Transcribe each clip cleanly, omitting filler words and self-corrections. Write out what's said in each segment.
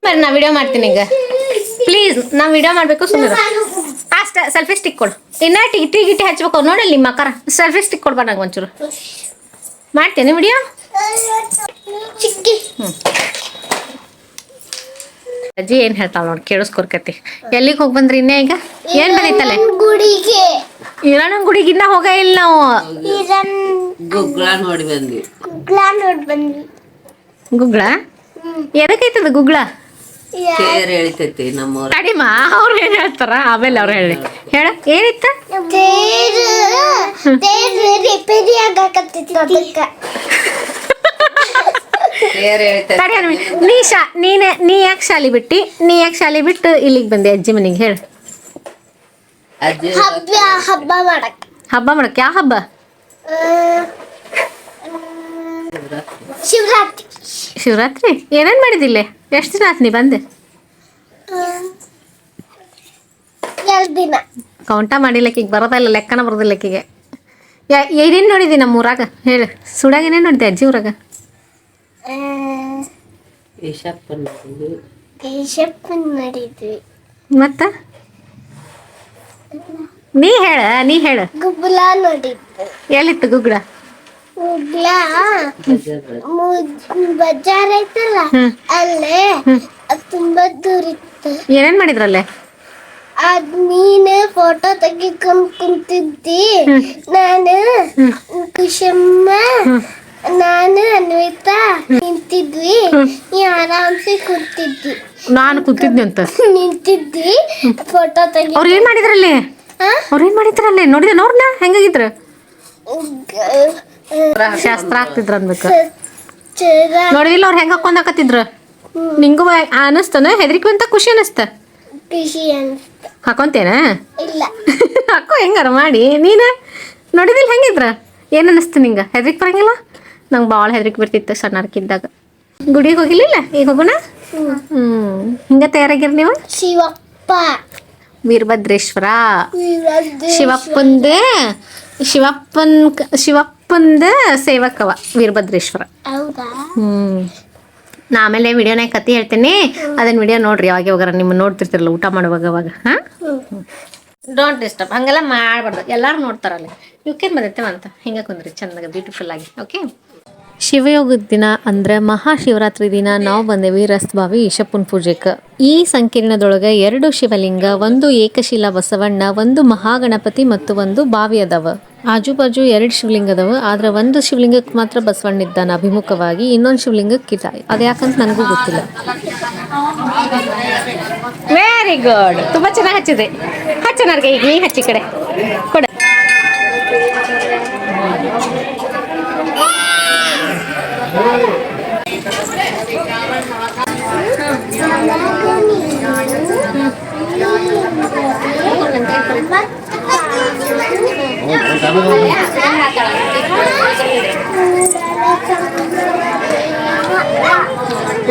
ಬರ್ರಿ ನಾ ವಿಡಿಯೋ ಮಾಡ್ತೀನಿ ಈಗ ಪ್ಲೀಸ್ ನಾ ವಿಡಿಯೋ ಮಾಡಬೇಕು ಸುಮ್ಮನೆ ಅಷ್ಟ ಸೆಲ್ಫಿ ಸ್ಟಿಕ್ ಕೊಡು ಇನ್ನ ಟಿಟಿ ಗಿಟಿ ಹಚ್ಬೇಕು ನೋಡಲ್ಲಿ ನಿಮ್ಮ ಅಕ್ಕಾರ ಸೆಲ್ಫಿ ಸ್ಟಿಕ್ ಕೊಡ್ಬಾ ನಂಗೆ ಒಂಚೂರು ಮಾಡ್ತೇನೆ ವಿಡಿಯೋ ಅಜ್ಜಿ ಏನ್ ಹೇಳ್ತಾಳ ನೋಡಿ ಕೇಳಿಸ್ಕೊರ್ಕತಿ ಎಲ್ಲಿಗೆ ಹೋಗಿ ಬಂದ್ರಿ ಇನ್ನೇ ಈಗ ಏನ್ ಬಂದಿತ್ತಲ್ಲ ಗುಡಿಗೆ ಇರೋಣ ಗುಡಿಗೆ ಇನ್ನ ಹೋಗ ಇಲ್ಲ ನಾವು ಗುಗ್ಗಳ ನೋಡಿ ಬಂದ್ವಿ ಗುಗ್ಗಳ ಎದಕ್ಕೈತದ ಗುಗ್ಗಳ ತೇರ್ ಹೇಳ್ತೈತಿ ನಮ್ಮವ್ರ ಕಡಿಮ ಅವ್ರು ಏನ್ ಹೇಳ್ತಾರ ಆಮೇಲೆ ಅವ್ರು ಹೇಳಿ ಹೇಳ ಏನಿತ್ತ ರಿಪೇರಿ ಆಗಕತ್ತೈತಿ ನೀ ಯಾಕೆ ಶಾಲಿ ಬಿಟ್ಟಿ ನೀ ಯಾಕೆ ಶಾಲಿ ಬಿಟ್ಟು ಇಲ್ಲಿಗೆ ಬಂದೆ ಅಜ್ಜಿ ಮನೆಗೆ ಹೇಳ ಹಬ್ಬ ಮಾಡಕ್ ಯಾವ ಹಬ್ಬ ಶಿವರಾತ್ರಿ ಏನೇನ್ ಮಾಡಿದಿಲ್ಲ ಎಷ್ಟು ದಿನ ಆತ್ ನೀ ಬಂದೆ 2 ದಿನ ಕೌಂಟ ಮಾಡಿಲ್ಲಕ್ಕೆ ಈಗ ಬರೋದಲ್ಲ ಲೆಕ್ಕನ ಬರೋದಿಲ್ಲ ಆಕಿಗೆ ಏನೇನು ನೋಡಿದಿ ನಮ್ಮ ಊರಾಗ ಹೇಳು ಸುಡಾಗ ಏನೇನು ನೋಡಿದೆ ಅಜ್ಜಿ ಊರಾಗ ಮಾಡಿದ್ವಿ ಮತ್ತ ನೀ ಹೇಳ ಗುಗ್ಗಳ ನೋಡಿದ್ವಿ ಎಲ್ಲಿತ್ತು ಗುಗ್ಗಳ ಬಜಾರ್ ಐತಲ್ಲ ಅಲ್ಲೇ ತುಂಬಾ ದೂರ ಇತ್ತು ಏನೇನ್ ಮಾಡಿದ್ರಲ್ಲೇ ಅದ್ ನೀನು ಫೋಟೋ ತೆಗಿಕೊಂಡ್ ಕುಂತಿದ್ದಿ ನಾನು ಕುಶಮ್ಮ ನಾನು ಅನ್ವಿತಾ ನಿಂತಿದ್ವಿ ನೀ ಆರಾಮ್ಸೆ ಕುಂತಿದ್ದಿ ನಾನು ಕೂತಿದ್ನಿ ಅಂತ ನಿಂತಿದ್ದಿ ಫೋಟೋ ತೆಗಿ ಅವ್ರು ಏನ್ ಮಾಡಿದ್ರಲ್ಲಿ ನೋಡಿದೆ ನೋಡ್ನ ಹೆಂಗಾಗಿದ್ರ ಶಾಸ್ತ್ರ ಆಗ್ತಿದ್ರ ಅನ್ಬೇಕು ನೋಡಿದಿಲ್ಲ ಅವ್ರು ಹೆಂಗ ಹಾಕೊಂಡ್ ಹಾಕತ್ತಿದ್ರ ನಿಂಗೂ ಅನಸ್ತನ ಹೆದರಿಕೆ ಅಂತ ಖುಷಿ ಅನಸ್ತ ಹಾಕೊಂತೇನ ಇಲ್ಲ ಹಾಕೋ ಹೆಂಗಾರ ಮಾಡಿ ನೀನ ನೋಡಿದಿಲ್ಲ ಹೆಂಗಿದ್ರ ಏನ್ ಅನಸ್ತ ನಿಂಗ ಹೆದರಿಕೆ ಬರಂಗಿಲ್ಲ ನಂಗೆ ಭಾಳ ಹೆದರಿಕೆ ಬರ್ತಿತ್ತು ಸಣ್ಣರ್ಕಿದ್ದಾಗ ಗುಡಿಗೆ ಹೋಗಿಲ್ಲ ಈಗ ಹೋಗೋಣ ಹಿಂಗ ತಯಾರಾಗಿರ್ ನೀವು ಶಿವಪ್ಪ ವೀರಭದ್ರೇಶ್ವರ ಶಿವಪ್ಪಂದ ಸೇವಕವ ವೀರಭದ್ರೇಶ್ವರ ನಾ ಆಮೇಲೆ ವಿಡಿಯೋನಾಗ ಕತೆ ಹೇಳ್ತೀನಿ ಅದನ್ನ ವಿಡಿಯೋ ನೋಡ್ರಿ ಯಾವಾಗ ಯಾವಾಗ ನಿಮ್ಮ ನೋಡ್ತಿರ್ತಿರಲ್ಲ ಊಟ ಮಾಡುವಾಗ ಅವಾಗ ಡೋಂಟ್ ಡಿಸ್ಟರ್ಬ್ ಹಂಗೆಲ್ಲ ಮಾಡಬಾರ್ದು ಎಲ್ಲರೂ ನೋಡ್ತಾರಲ್ಲ ಇವಕ್ಕೇನು ಬಂದೈತೆ ಅಂತ ಹಿಂಗೆ ಕುಂದ್ರಿ ಚಂದಾಗ ಬ್ಯೂಟಿಫುಲ್ ಆಗಿ ಓಕೆ ಶಿವಯೋಗದ ದಿನ ಅಂದ್ರೆ ಮಹಾಶಿವರಾತ್ರಿ ದಿನ ನಾವು ಬಂದೇವಿ ರಸ್ತಬಾವಿ ಈಶಪ್ಪನ ಪೂಜೆಗೆ ಈ ಸಂಕೀರ್ಣದೊಳಗೆ 2 ಶಿವಲಿಂಗ, 1 ಏಕಶಿಲಾ ಬಸವಣ್ಣ, 1 ಮಹಾಗಣಪತಿ ಮತ್ತು 1 ಬಾವಿ ಅದಾವ. ಆಜು ಬಾಜು 2 ಶಿವಲಿಂಗ ಅದಾವ. ಆದ್ರೆ 1 ಶಿವಲಿಂಗಕ್ಕೆ ಮಾತ್ರ ಬಸವಣ್ಣ ಇದ್ದಾನ ಅಭಿಮುಖವಾಗಿ, ಇನ್ನೊಂದು ಶಿವಲಿಂಗಕ್ಕೆ ಇಲ್ಲ. ಅದ್ಯಾಕಂತ ನನಗೂ ಗೊತ್ತಿಲ್ಲ. ವೆರಿ ಗುಡ್, ತುಂಬಾ ಚೆನ್ನಾಗಿ ಹಚ್ಚಿದೆ. ಹಚ್ಚನರ್ಗೆ ಈಗ ನೀ ಹಚ್ಚಿ ಕಡೆ ಕೊಡ.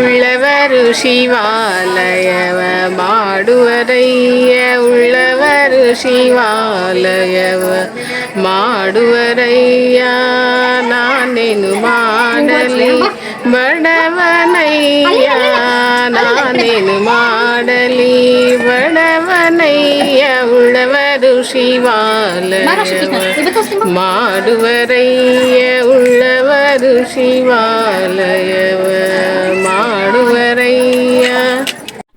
ಉಳ್ಳವರು ಶಿವಾಲಯವ ಮಾಡುವರಯ್ಯ, ಉಳ್ಳವರು ಶಿವಾಲಯವ ಮಾಡುವರಯ್ಯ. ನಾನೇನು ಮಾಡಲಿ ಬಡವನಯ್ಯ, ನಾನೇನು ಮಾಡಲಿ ಬಡವನಯ್ಯ. ಉಳ್ಳವರು ಶಿವಾಲಯವ ಮಾಡುವರಯ್ಯ, ಉಳ್ಳವರು ಶಿವಾಲಯವ ಮಾಡುವರಯ್ಯ.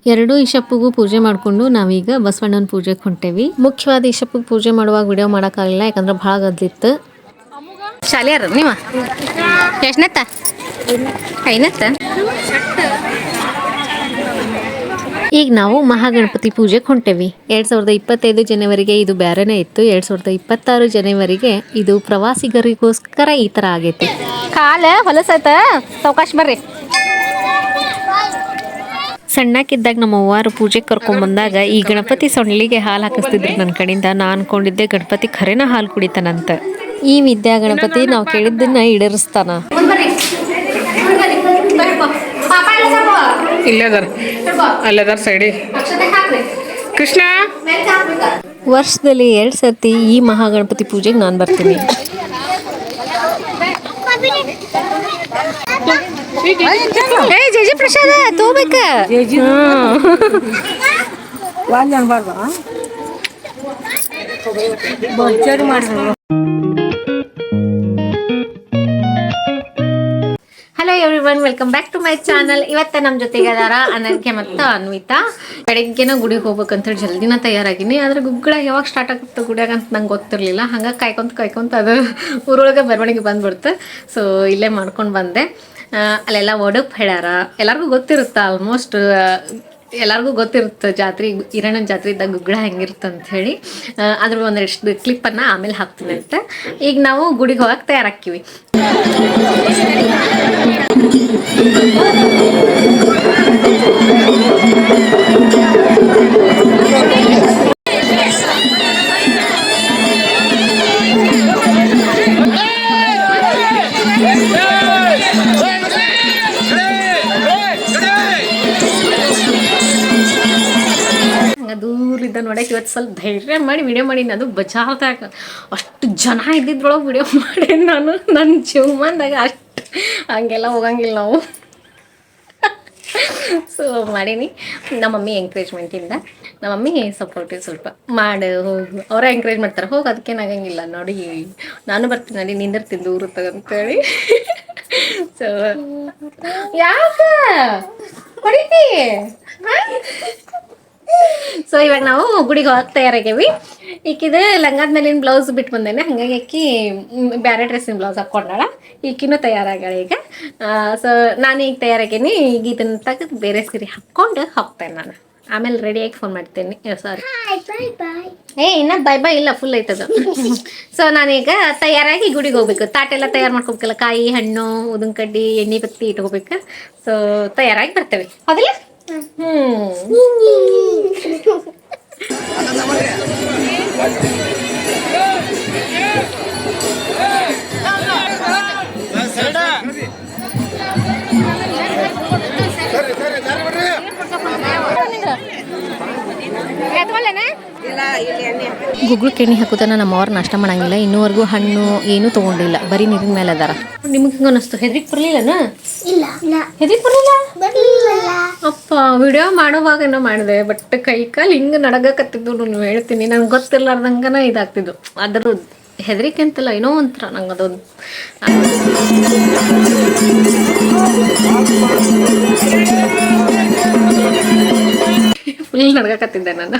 2 ಈಶಪ್ಪಗೂ ಪೂಜೆ ಮಾಡಿಕೊಂಡು ನಾವೀಗ ಬಸವಣ್ಣನ ಪೂಜೆಗೆ ಹೊಂಟೇವಿ. ಮುಖ್ಯವಾದ ಈಶಪ್ಪಗೆ ಪೂಜೆ ಮಾಡುವಾಗ ವಿಡಿಯೋ ಮಾಡೋಕ್ಕಾಗಲಿಲ್ಲ, ಯಾಕಂದ್ರೆ ಭಾಳ ಗದ್ಲಿತ್ತು. ಶಾಲೆಯಾರ ನೀವ ಎಷ್ಟನೆತ್ತ ಐನತ್ತ. ಈಗ ನಾವು ಮಹಾಗಣಪತಿ ಪೂಜೆಗೆ ಹೊಂಟೇವಿ. 2025 ಜನವರಿಗೆ ಇದು ಬ್ಯಾರೆನೇ ಇತ್ತು. 2026 ಜನವರಿಗೆ ಇದು ಪ್ರವಾಸಿಗರಿಗೋಸ್ಕರ ಈ ಥರ ಆಗೈತಿ. ಕಾಲ ಹೊಲಸೈತ, ಅವಕಾಶ ಬರ್ರಿ. ಸಣ್ಣಕ್ಕಿದ್ದಾಗ ನಮ್ಮ ಅವ್ವಾರು ಪೂಜೆಗೆ ಕರ್ಕೊಂಡ್ಬಂದಾಗ ಈ ಗಣಪತಿ ಸೊಂಡ್ಲಿಗೆ ಹಾಲು ಹಾಕಿಸ್ತಿದ್ರು ನನ್ನ ಕಡೆಯಿಂದ. ನಾನು ಅನ್ಕೊಂಡಿದ್ದೆ ಗಣಪತಿ ಖರೇನ ಹಾಲು ಕುಡಿತಾನಂತ. ಈ ವಿದ್ಯಾ ಗಣಪತಿ ನಾವು ಕೇಳಿದ್ದನ್ನ ಈಡೇರಿಸ್ತಾನ. ಇಲ್ಲದಾರ ಸೈಡಿ ಕೃಷ್ಣ. ವರ್ಷದಲ್ಲಿ 2 ಸರ್ತಿ ಈ ಮಹಾಗಣಪತಿ ಪೂಜೆಗೆ ನಾನು ಬರ್ತೀನಿ. ಏ ಜೆ ಜೆ ಪ್ರಸಾದ ತಗೋಬೇಕ hello everyone, welcome back to my channel. ಇವತ್ತ ನಮ್ಮ ಜೊತೆಗೆ ಅದಾರ ಅನನ್ಕೆ ಮತ್ತು ಅನ್ವಿತಾ. ಬೆಳಗ್ಗೆನ ಗುಡಿಗೆ ಹೋಗ್ಬೇಕಂತೇಳಿ ಜಲ್ದಿನ ತಯಾರಾಗಿನಿ. ಆದ್ರೆ ಗುಗ್ಗಳ ಯಾವಾಗ ಸ್ಟಾರ್ಟ್ ಆಗುತ್ತೆ ಗುಡಿಯಾಗ ಅಂತ ನಂಗೆ ಗೊತ್ತಿರಲಿಲ್ಲ. ಹಂಗೆ ಕಾಯ್ಕೊಂತ ಅದು ಊರೊಳಗೆ ಬರವಣಿಗೆ ಬಂದ್ಬಿಡ್ತು. ಸೊ ಇಲ್ಲೇ ಮಾಡ್ಕೊಂಡು ಬಂದೆ. ಅಲ್ಲೆಲ್ಲ ಒಡಪ್ ಹೇಳ್ಯಾರ. ಎಲ್ಲರಿಗೂ ಗೊತ್ತಿರುತ್ತೆ, ಆಲ್ಮೋಸ್ಟ್ ಎಲ್ಲರಿಗೂ ಗೊತ್ತಿರುತ್ತೆ ಜಾತ್ರೆ, ಹಿರಣ್ಣನ ಜಾತ್ರೆ ಇದ್ದಾಗ ಗುಗ್ಗಳ ಹೆಂಗಿರುತ್ತೆ ಅಂತ ಹೇಳಿ. ಅದ್ರ ಒಂದಷ್ಟು ಕ್ಲಿಪ್ಪನ್ನು ಆಮೇಲೆ ಹಾಕ್ತೀನಿ ಅಂತ. ಈಗ ನಾವು ಗುಡಿಗೆ ಹೋಗಕ್ಕೆ ತಯಾರಾಗ್ತೀವಿ. ದೂರಿದ್ದ ನೋಡಕ್ಕೆ ಇವತ್ತು ಸ್ವಲ್ಪ ಧೈರ್ಯ ಮಾಡಿ ವಿಡಿಯೋ ಮಾಡೀನಿ. ಅದು ಬಜಾರ್ದಾಗ ಅಷ್ಟು ಜನ ಇದ್ದಿದ್ರೊಳಗೆ ವಿಡಿಯೋ ಮಾಡೀನಿ ನಾನು. ನನ್ನ ಜೀವಮಾನದಾಗ ಅಷ್ಟು ಹಂಗೆಲ್ಲ ಹೋಗಂಗಿಲ್ಲ ನಾವು. ಸೊ ಮಾಡೀನಿ ನಮ್ಮ ಮಮ್ಮಿ ಎಂಕರೇಜ್ಮೆಂಟಿಂದ. ನಮ್ಮ ಮಮ್ಮಿ ಸಪೋರ್ಟಿವ್, ಸ್ವಲ್ಪ ಮಾಡಿ ಹೋಗು, ಅವರ ಎಂಕರೇಜ್ ಮಾಡ್ತಾರೆ, ಹೋಗಿ ಅದಕ್ಕೇನಾಗಂಗಿಲ್ಲ ನೋಡಿ, ನಾನು ಬರ್ತೀನಿ ನೋಡಿ, ನಿಂದಿರ್ತೀನಿ ದೂರ ಅಂತೇಳಿ. ಸೊ ಯಾಕೆ ಹೊಡಿತಿ? ಸೊ ಇವಾಗ ನಾವು ಗುಡಿಗೆ ಹೋಗಕ್ಕೆ ತಯಾರಾಗೇವಿ. ಈಕಿದು ಲಂಗಾದ ಮೇಲಿನ ಬ್ಲೌಸ್ ಬಿಟ್ಟು ಬಂದೇನೆ, ಹಾಗಾಗಿ ಆಕಿ ಬೇರೆ ಡ್ರೆಸ್ಸಿನ ಬ್ಲೌಸ್ ಹಾಕ್ಕೊಂಡಾಳ. ಈಕಿನೂ ತಯಾರಾಗಳ ಈಗ. ಸೊ ನಾನು ಈಗ ತಯಾರಾಗೇನಿ. ಈಗ ಇದನ್ನ ತೆಗೆದು ಬೇರೆ ಸೀರೆ ಹಾಕ್ಕೊಂಡು ಹೋಗ್ತೇನೆ ನಾನು. ಆಮೇಲೆ ರೆಡಿಯಾಗಿ ಫೋನ್ ಮಾಡ್ತೇನೆ. ಸಾರಿ, ಇನ್ನ ಬೈ ಇಲ್ಲ, ಫುಲ್ ಐತದ. ಸೊ ನಾನೀಗ ತಯಾರಾಗಿ ಗುಡಿಗೆ ಹೋಗ್ಬೇಕು. ತಾಟೆಲ್ಲ ತಯಾರು ಮಾಡ್ಕೋಬೇಕಲ್ಲ, ಕಾಯಿ, ಹಣ್ಣು, ಉದಿನ ಕಡ್ಡಿ, ಎಣ್ಣೆ ಬತ್ತಿ ಇಟ್ಕೋಬೇಕು. ಸೊ ತಯಾರಾಗಿ ಬರ್ತೇವೆ, ಹೌದಿಲ್ಲ? ಗುಗ್ಳು ಕೆಣ್ಣಿ ಹಾಕುತ್ತಾನ ನಮ್ಮವ್ರು ನಾಷ್ಟ ಮಾಡಂಗಿಲ್ಲ. ಇನ್ನೂವರೆಗೂ ಹಣ್ಣು ಏನೂ ತೊಗೊಂಡಿಲ್ಲ, ಬರೀ ನೀರಿನ ಮೇಲೆ ಅದಾರ. ನಿಮ್ಗೆ ಹಿಂಗೆ ಅನ್ನಿಸ್ತು? ಹೆದ್ರಿಕ್ ಬರ್ಲಿಲ್ಲನ? ಹೆದ್ರಿಕ್ ಬರ್ಲಿಲ್ಲ ಅಪ್ಪ. ವಿಡಿಯೋ ಮಾಡೋವಾಗ ಏನೋ ಮಾಡಿದೆ, ಬಟ್ ಕೈ ಕಾಲು ಹಿಂಗೆ ನಡಗಕತ್ತಿದ್ದು. ನೀವು ಹೇಳ್ತೀನಿ, ನಂಗೆ ಗೊತ್ತಿರ್ಲಾರ್ದಂಗನ ಇದಾಗ್ತಿದ್ದು. ಅದ್ರ ಹೆದರಿಕೆ ಅಂತಿಲ್ಲ, ಏನೋ ಒಂಥರ ನಂಗೆ ಅದೊಂದು ಫುಲ್ ನಡ್ಗಕತ್ತಿದ್ದೆ ನಾನು.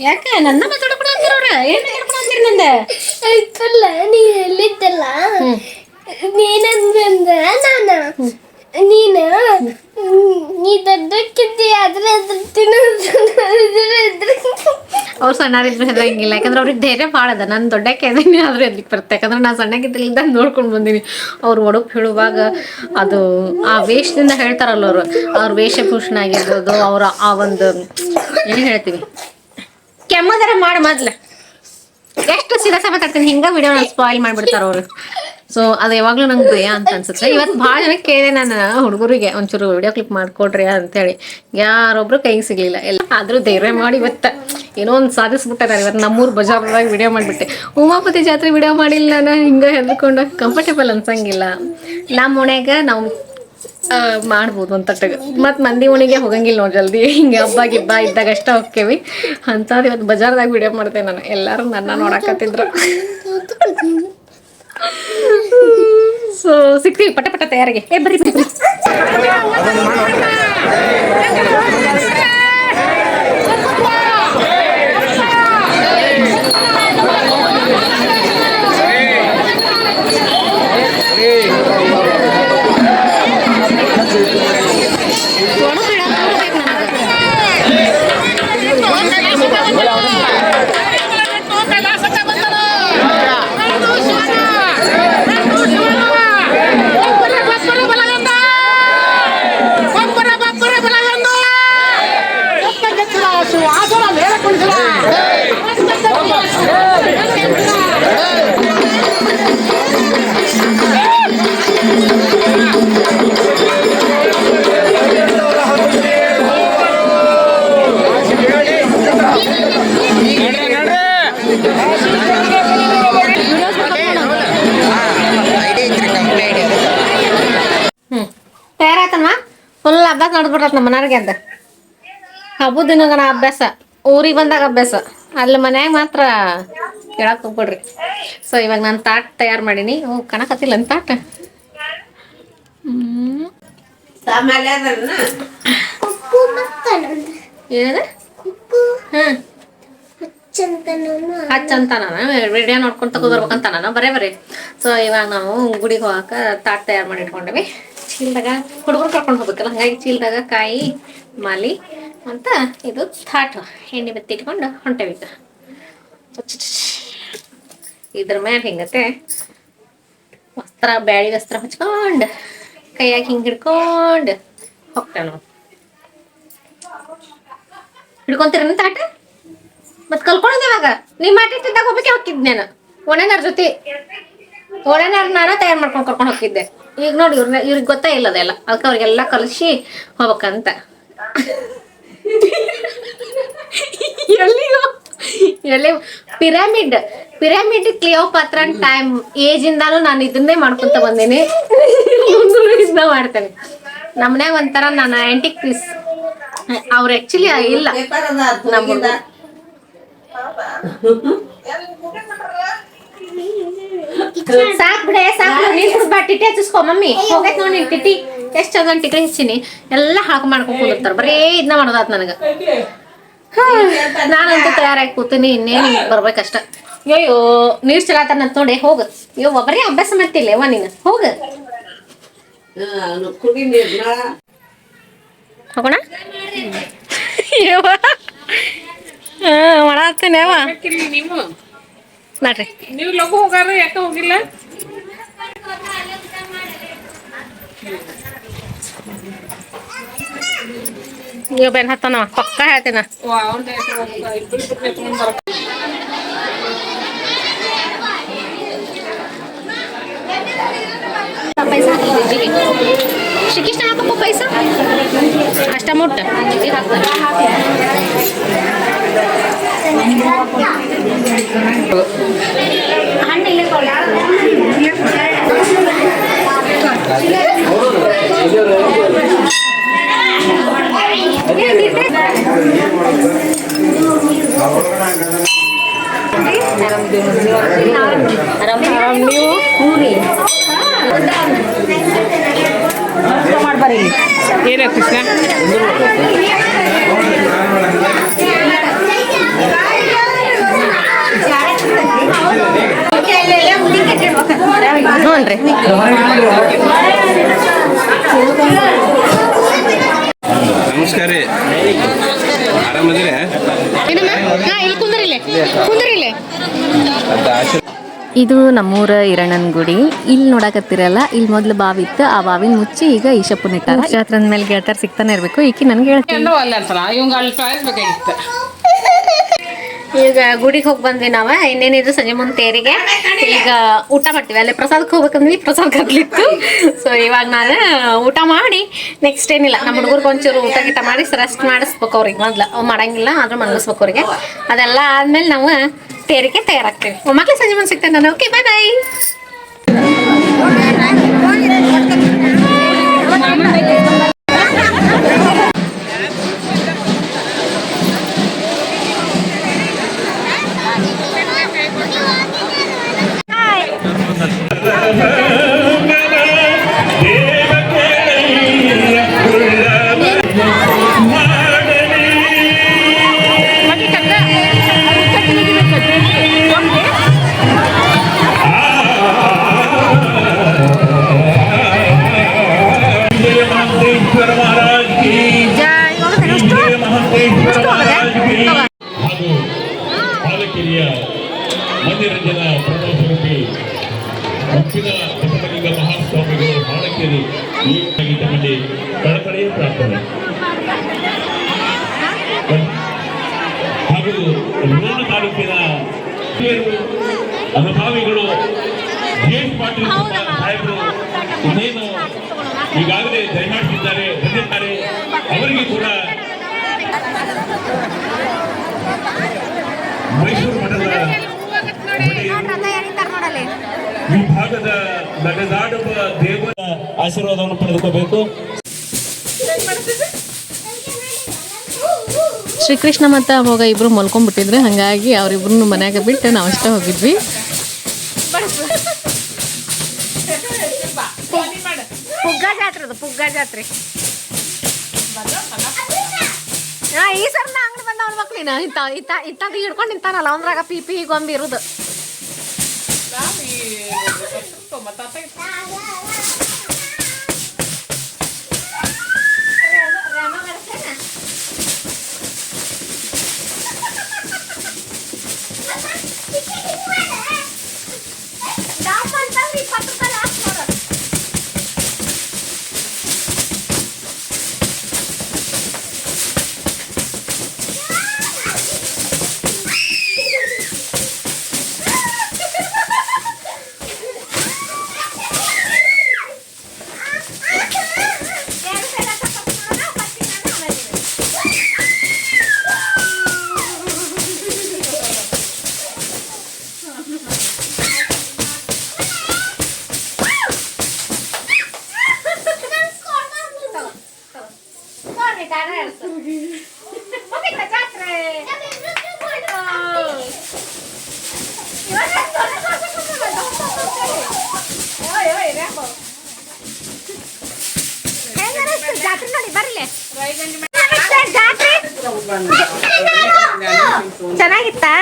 ಯಾಕೆ ನನ್ನ ಮಾತಾಡ್ಕೊಡ ಅಂತೀರವ್ರ? ಏನ್ ಮಾತಾಡ್ಕೊಡ ನಂದ ಆಯ್ತಲ್ಲ, ನೀ ಎಲ್ಲಿದ್ದಲ್ಲ, ನೀನಂದ್ರ ನಾನು ನೀ ದೊಡ್ಡಕ್ಕಿದ್ದಿ, ಆದ್ರೆ ಅವ್ರು ಸಣ್ಣರಿದ್ರು ಹೆದರಂಗಿಲ್ಲ, ಯಾಕಂದ್ರೆ ಅವ್ರಿಗೆ ಧೈರ್ಯ ಭಾಳ ಅದ. ನಾನು ದೊಡ್ಡಕ್ಕೆ ಇದೀನಿ ಆದ್ರೆ ಎದ್ಲಿಕ್ಕೆ ಬರುತ್ತೆ, ಯಾಕಂದ್ರೆ ನಾನು ಸಣ್ಣಕ್ಕಿದ್ರಿಂದ ನೋಡ್ಕೊಂಡು ಬಂದೀನಿ. ಅವ್ರು ಒಡಪ್ ಹೇಳುವಾಗ ಅದು ಆ ವೇಷದಿಂದ ಹೇಳ್ತಾರಲ್ಲ ಅವರು, ಅವ್ರ ವೇಷಭೂಷಣ ಆಗಿರ್ಬೋದು, ಅವ್ರ ಆ ಒಂದು ಏನು ಹೇಳ್ತೀವಿ ಕೆಮ್ಮದರ ಮಾಡಿ ಮೊದ್ಲು ಎಷ್ಟು ಸೀರಿಯಸ್ ಮಾತಾಡ್ತೀನಿ, ಹಿಂಗೆ ವಿಡಿಯೋ ಸ್ಪಾಯಿಲ್ ಮಾಡಿಬಿಡ್ತಾರೆ ಅವರು. ಸೊ ಅದು ಯಾವಾಗಲೂ ನಂಗೆ ಭಯ ಅಂತ ಅನ್ಸುತ್ತೆ. ಇವತ್ತು ಭಾಳ ಜನಕ್ಕೆ ಕೇಳಿದೆ ನಾನು, ಹುಡುಗರಿಗೆ ಒಂಚೂರು ವಿಡಿಯೋ ಕ್ಲಿಪ್ ಮಾಡ್ಕೊಡ್ರಿ ಅಂತೇಳಿ. ಯಾರೊಬ್ರು ಕೈಗೆ ಸಿಗಲಿಲ್ಲ. ಎಲ್ಲ ಆದರೂ ಧೈರ್ಯ ಮಾಡಿ ಇವತ್ತು ಏನೋ ಒಂದು ಸಾಧಿಸ್ಬಿಟ್ಟಾರೆ. ಇವತ್ತು ನಮ್ಮೂರು ಬಜಾರ್ದಾಗ ವಿಡಿಯೋ ಮಾಡಿಬಿಟ್ಟೆ. ಉಮಾಪತಿ ಜಾತ್ರೆ ವಿಡಿಯೋ ಮಾಡಿಲ್ಲ ನಾನು, ಹಿಂಗೆ ಹೆದ್ಕೊಂಡು ಕಂಫರ್ಟೇಬಲ್ ಅನ್ಸಂಗಿಲ್ಲ. ನಮ್ಮ ಓಣ್ಯಾಗ ನಾವು ಮಾಡ್ಬೋದು ಒಂದು ತಟ್ಟಗೆ, ಮತ್ತು ಮಂದಿ ಓಣಿಗೆ ಹೋಗಂಗಿಲ್ಲ ನೋಡಿ ಜಲ್ದಿ. ಹಿಂಗೆ ಹಬ್ಬ ಗಿಬ್ಬ ಇದ್ದಾಗ ಅಷ್ಟೇ ಹೋಗ್ತೇವಿ. ಅಂಥದ್ದು ಇವತ್ತು ಬಜಾರ್ದಾಗ ವಿಡಿಯೋ ಮಾಡ್ತೇನೆ ನಾನು. ಎಲ್ಲರೂ ನನ್ನ ನೋಡಕತ್ತಿದ್ರು. ಸೊ ಸಿಗ್ತೀವಿ ಪಟ ಪಟ ತಯಾರಿಗೆ. ಬರ್ರಿ ಬರ್ರಿ. ಅಭ್ಯಾಸ ನಡೆದ್ಬಿಟ್ರತ್ ನಮ್ಮ ಮನೆಯವ್ರಿಗೆ ಅಂತ ಹಬ್ಬದ ದಿನಗನ ಅಭ್ಯಾಸ ಊರಿಗೆ ಬಂದಾಗ ಅಭ್ಯಾಸ ಅಲ್ಲಿ ಮನ್ಯಾಗ ಮಾತ್ರ ಕೇಳಕ್ ಹೋಗ್ಬಿಡ್ರಿ. ಸೊ ಇವಾಗ ನಾನು ತಾಟ್ ತಯಾರು ಮಾಡೀನಿ. ಕಣಕತ್ತಿಲ್ಲ ಅಂತ ತಾಟ. ಉಪ್ಪು ಮಕ್ಕಳು ಏನಿದೆ ಹಾಂ ಹಚ್ಚಂತ ನಾನು ವಿಡಿಯೋ ನೋಡ್ಕೊಂಡು ತಗೋಬರ್ಬೇಕಂತ ನಾನು ಬರೇ. ಸೊ ಇವಾಗ ನಾವು ಗುಡಿಗೆ ಹೋಗಕ್ಕೆ ತಾಟ್ ತಯಾರು ಮಾಡಿ ಇಟ್ಕೊಂಡೇವಿ. ಚೀಲದಾಗ ಹುಡುಗರು ಕರ್ಕೊಂಡು ಹೋಗ್ಬೇಕಲ್ಲ, ಹಾಗಾಗಿ ಚೀಲದಾಗ ಕಾಯಿ ಮಾಲಿ ಅಂತ ಇದು ತಾಟು ಎಣ್ಣೆ ಬತ್ತಿ ಇಟ್ಕೊಂಡು ಹೊಂಟೇವಿ. ಈಗ ಇದ್ರ ಮ್ಯಾಲ ಹಿಂಗತ್ತೆ ವಸ್ತ್ರ ಬ್ಯಾಳಿ ವಸ್ತ್ರ ಹಚ್ಕೊಂಡು ಕೈಯಾಗಿ ಹಿಂಗೆ ಹಿಡ್ಕೊಂಡು ಹೋಗ್ತೇವೆ ನಾವು. ಹಿಡ್ಕೊಂತೀರ ತಾಟ ಮತ್ತೆ ಕಲ್ಕೊಂಡಿದ್ದೆ ಇವಾಗ ನಿಮ್ಮ ಮಾಟಿಟ್ಟಿದ್ದಾಗ ಹೋಗ್ಬೇಕೆ ಹೋಗಿದ್ ನಾನು ಒಣನಾರ ಜೊತೆ ಒಣನಾರ ನಾನು ತಯಾರು ಮಾಡ್ಕೊಂಡು ಕರ್ಕೊಂಡು ಹೋಗಿದ್ದೆ. ಈಗ ನೋಡಿ ಇವ್ರಿಗೆ ಗೊತ್ತೇ ಇಲ್ಲದೆಲ್ಲ, ಅದಕ್ಕೆ ಅವ್ರಿಗೆಲ್ಲ ಕಲಿಸಿ ಹೋಗ್ಬೇಕಂತ. ಎಲ್ಲಿ ಪಿರಾಮಿಡ್ ಕ್ಲಿಯೋಪಾತ್ರ ಟೈಮ್ ಏಜಿಂದಾನು ನಾನು ಇದನ್ನೇ ಮಾಡ್ಕೊಂತ ಬಂದೇನಿ, ಇದನ್ನ ಮಾಡ್ತೇನೆ. ನಮ್ಮನ್ಯಾಗ ಒಂಥರ ನಾನು ಆಂಟಿಕ್ ಪೀಸ್. ಅವ್ರು ಆಕ್ಚುಲಿ ಇಲ್ಲ ನಮ್ಮ ಸಾಕ್ ಬಿಡೆ ಸಾಕು. ನೀನ್ ಕುಡ್ಬಾ, ಟಿಟಿ ಹಚ್ಚಿಸ್ಕೊ ಮಮ್ಮಿ. ಹೋಗೈತ್ ನೋಡಿ ಟಿಟಿ ಎಷ್ಟ್ ಚಂದ ಟಿಟಿ ಹಚ್ಚಿನಿ. ಎಲ್ಲ ಹಾಕಿ ಮಾಡ್ಕೊಂಡ್ ಕೂದಿರ್ತಾರ, ಬರೇ ಇದನ್ನ ಮಾಡೋದಾತ್ ನನಗ. ನಾನಂತೂ ತಯಾರಾಗಿ ಕೂತೀನಿ, ಇನ್ನೇನು ಬರ್ಬೇಕಷ್ಟ. ಅಯ್ಯೋ ನೀರ್ ಚಲಾತಾನಂತ ನೋಡಿ ಹೋಗ. ಅಯ್ಯೋ ಬರೀ ಅಭ್ಯಾಸ ಮಾಡ್ತಿಲ್ಲ ಯವ್ವ ನೀನು, ಹೋಗ ಹೋಗೋಣ. ಮಾಡತ್ತೇನೆ ಯವ್ವ ನೋಡ್ರಿ. ನೀವು ಲಘು ಹೋಗಾರ ಯಾಕೆ ಹೋಗಿಲ್ಲ? ನೀವು ಬೆನ್ ಹತ್ತನವ ಪಕ್ಕ ಹೇಳ್ತೀನ. ಪೈಸಾ ಶ್ರೀಕೃಷ್ಣ ಹಾಕಪ್ಪ ಪೈಸಾ ಅಷ್ಟ ಮುಟ್ಟ ಏನ ಕೃಷ್ಣ ನೋಡ್ರಿ. ನಮಸ್ಕಾರ ರೀ, ಆರಾಮದಿರಿ? ಇಲ್ಲಿ ಕುಂದರಿಲೆ. ಇದು ನಮ್ಮೂರ ಇರಣನ್ ಗುಡಿ. ಇಲ್ಲಿ ನೋಡಕತ್ತಿರಲ್ಲ, ಇಲ್ಲಿ ಮೊದ್ಲು ಬಾವಿ ಇತ್ತು, ಆ ಬಾವಿನ ಮುಚ್ಚಿ ಈಗ ಈಶಪ್ಪನ ಇಟ್ಟಾರ. ಜಾತ್ರೆ ಮೇಲೆ ಗೆಳತಾರ ಸಿಗ್ತಾನೆ ಇರ್ಬೇಕು. ಈಕಿ ನನ್ಗೆ ಹೇಳ್ತೀನಿ ಅಲ್ಲ ಅಂತಾರ ಇವಂಗ ಅಲ್ಲಿ ಚಾಯ್ಸ್ ಬೇಕಾಗಿತ್ತು. ಈಗ ಗುಡಿಗೆ ಹೋಗಿ ಬಂದ್ವಿ ನಾವ. ಇನ್ನೇನಿದ್ರು ಸಂಜೆ ಮುಂದೆ ತೇರಿಗೆ. ಈಗ ಊಟ ಮಾಡ್ತೀವಿ, ಅಲ್ಲೇ ಪ್ರಸಾದಕ್ಕೆ ಹೋಗ್ಬೇಕಂದ್ವಿ, ಪ್ರಸಾದ ಕರ್ಲಿತ್ತು. ಸೊ ಇವಾಗ ನಾನು ಊಟ ಮಾಡಿ ನೆಕ್ಸ್ಟ್ ಏನಿಲ್ಲ, ನಮ್ಮ ಹುಡುಗರಿಗೆ ಒಂಚೂರು ಊಟ ಗೀಟ ಮಾಡಿ ರೆಸ್ಟ್ ಮಾಡಿಸ್ಬೇಕು. ಅವ್ರಿಗೆ ಮೊದ್ಲು ಅವ್ ಮಾಡಂಗಿಲ್ಲ, ಆದ್ರೂ ಮಲಗಿಸ್ಬೇಕು ಅವ್ರಿಗೆ. ಅದೆಲ್ಲ ಆದ್ಮೇಲೆ ನಾವು ತೇರಿಗೆ ತಯಾರಾಗ್ತೀವಿ. ಮಕ್ಳು ಸಂಜೆ ಮುಂದೆ ಸಿಗ್ತೇನೆ ನಾನು. ಓಕೆ ಬಾಯ್ ಬಾಯ್. ಪಾಲಕಿರಿಯ ಮಂದಿರಂಜನ ಪ್ರಣವಸ್ವರೂಪಿ ಮುಖ್ಯದ ಬಸವಲಿಂಗ ಮಹಾಸ್ವಾಮಿಗಳು ಪಾಲಕಿರಿ ಈ ತಮ್ಮಲ್ಲಿ ಕಳಕಳಿಯ ಪ್ರಾರ್ಥನೆ ಹಾಗೂ ರೋಣ ತಾಲೂಕಿನ ಅನುಭಾವಿಗಳು ಜೇಸ್ ಪಾಟೀಲ್ ಸಾಹೇಬರು ಇನ್ನೇನು ಈಗಾಗಲೇ ದಯಮಾಡಿಸಿದ್ದಾರೆ ಬಂದಿದ್ದಾರೆ. ಅವರಿಗೆ ಕೂಡ ಮೈಸೂರು ಮಠದ ಈ ಭಾಗದ ನಡೆದಾಡುವ ದೇವರ ಆಶೀರ್ವಾದವನ್ನು ಪಡೆದುಕೋಬೇಕು. ಶ್ರೀಕೃಷ್ಣ ಮತ್ತು ಅವಾಗ ಇಬ್ಬರು ಮಲ್ಕೊಂಡ್ಬಿಟ್ಟಿದ್ರು, ಹಾಗಾಗಿ ಅವರಿಬ್ರು ಮನ್ಯಾಗ ಬಿಟ್ಟು ನಾವು ಅಷ್ಟೇ ಹೋಗಿದ್ವಿ. ಪುಗ್ಗ ಜಾತ್ರೆ ಅದು, ಪುಗ್ಗ ಜಾತ್ರೆ. ಈ ಸರ್ ನಾ ಅಂಗಡಿ ಬಂದ ಅವ್ರ ಮಕ್ಳಿನ ಇತ್ತಾಗ ಹಿಡ್ಕೊಂಡು ನಿಂತಾನಲ್ಲ ಅವ್ರಾಗ ಪಿ ಗೊಂಬಿ ಇರುದು. ಜಾತ್ರೆ ನೋಡಿ ಬರ್ಲಿ. ಜಾತ್ರೆ ಚೆನ್ನಾಗಿತ್ತಾ?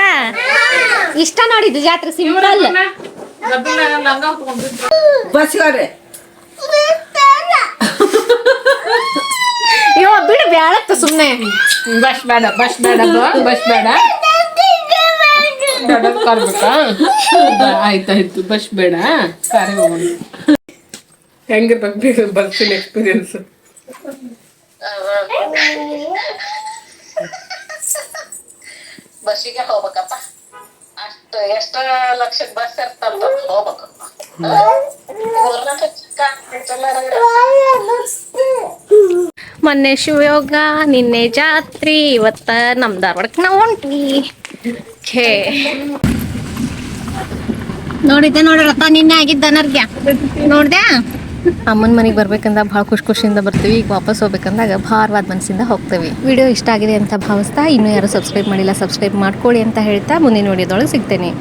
ಇಷ್ಟ ನೋಡಿದ್ದು ಜಾತ್ರೆ ಸಿಂಪಲ್. ಇವ ಬಿಡು ಬ್ಯಾಳತ್ತ ಸುಮ್ಮನೆ. ಬಸ್ ಬೇಡ ಬಸ್ ಬೇಡ ಬಸ್ ಬೇಡ ಕಾರ್ಬೇಕಾ? ಆಯ್ತಾಯ್ತು ಬಸ್ ಬೇಡ, ಕಾರೇ ಹೋಗೋಣ. ಹೆಂಗಿರ್ಬೇಕು ಬಸ್ಸಿನ ಎಕ್ಸ್ಪೀರಿಯನ್ಸ್? ಬಸ್ಸಿಗೆ ಹೋಗ್ಬೇಕಪ್ಪ, ಅಷ್ಟು ಎಷ್ಟು ಲಕ್ಷದ ಬಸ್ ಇರ್ತಂತ ಹೋಗ್ಬೇಕಪ್ಪ. ಮೊನ್ನೆ ಶಿವಯೋಗ, ನಿನ್ನೆ ಜಾತ್ರೆ, ಇವತ್ತ ನಮ್ ಧಾರವಾಡಕ್ಕೆ ನಾವು ಹೊಂಟ್ವಿ. ನೋಡಿದ್ದೆ ನೋಡ್ರಪ್ಪ, ನಿನ್ನೆ ಆಗಿದ್ದ ಅನರ್ಗ್ಯ ನೋಡ್ದ್ಯಾ? ಅಮ್ಮನ ಮನೆಗೆ ಬರ್ಬೇಕಂದ ಭಾಳ ಖುಷಿಯಿಂದ ಬರ್ತೀವಿ. ಈಗ ವಾಪಸ್ ಹೋಗ್ಬೇಕಂದಾಗ ಭಾರವಾದ ಮನಸ್ಸಿಂದ ಹೋಗ್ತೀವಿ. ವಿಡಿಯೋ ಇಷ್ಟ ಆಗಿದೆ ಅಂತ ಭಾವಿಸ್ತಾ, ಇನ್ನೂ ಯಾರು ಸಬ್ಸ್ಕ್ರೈಬ್ ಮಾಡಿಲ್ಲ ಸಬ್ಸ್ಕ್ರೈಬ್ ಮಾಡ್ಕೊಳ್ಳಿ ಅಂತ ಹೇಳ್ತಾ ಮುಂದಿನ ವಿಡಿಯೋದೊಳಗೆ ಸಿಗ್ತೇನೆ.